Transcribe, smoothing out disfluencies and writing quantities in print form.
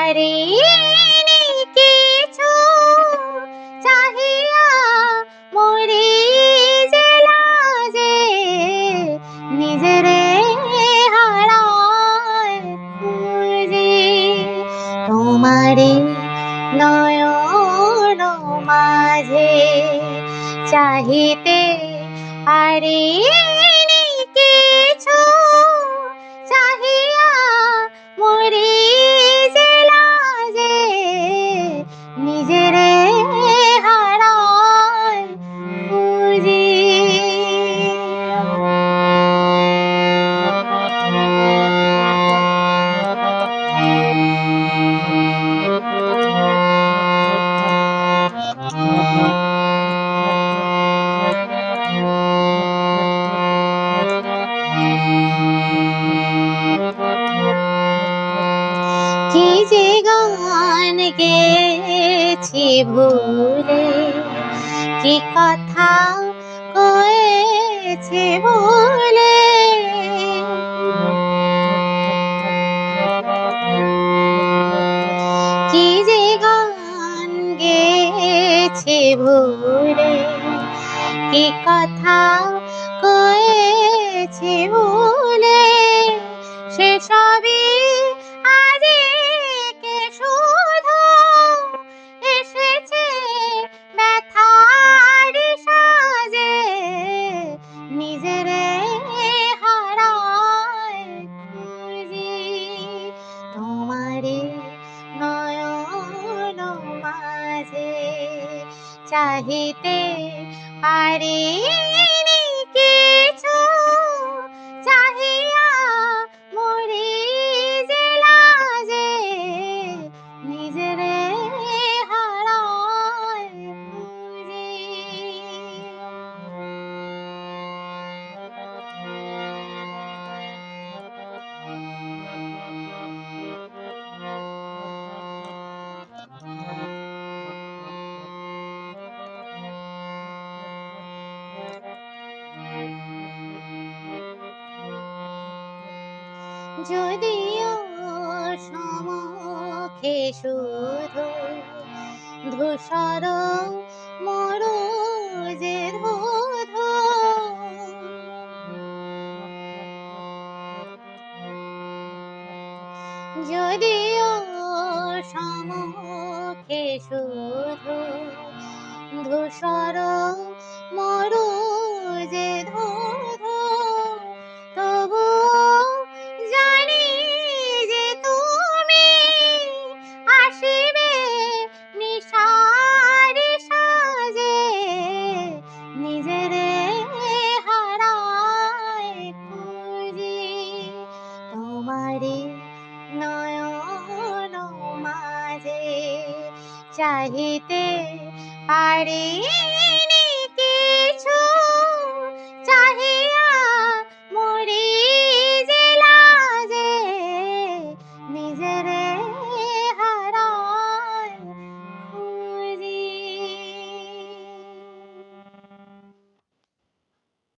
পারিনি কিছু চাহিয়া মরি যে লাজে নিজেরে হারায় খুঁজি তোমারে নয়ন মাঝে চাহিতে পারিনি কিছু চাহিয়া মরি যে লাজে নিজেরে হারায় খুঁজি কি যে গান গেছি ভুলে কি কথা কয়েছে ভুলে কি যে গান গেছি ভুলে কি কথা কয়েছে ভুলে সেসবই আজকে শুধু এসেছে ব্যথার সাজে নিজেরে হারায় খুঁজি তোমারে নয়ন মাঝে চাহিতে পারিনি কিছু চাহিয়া মরি যে লাজে নিজেরে হারায় খুঁজি যদিও সমুখে শুধু ধূসর মরু যে ধূধু যদিও সমুখে শুধু ধূসর মরু যে ধূধু তবু জানি যে তুমি আসিবে নিশার সাজে নিজেরে হারায় খুঁজি তোমারে নয়ন মাঝে চাহিতে পারি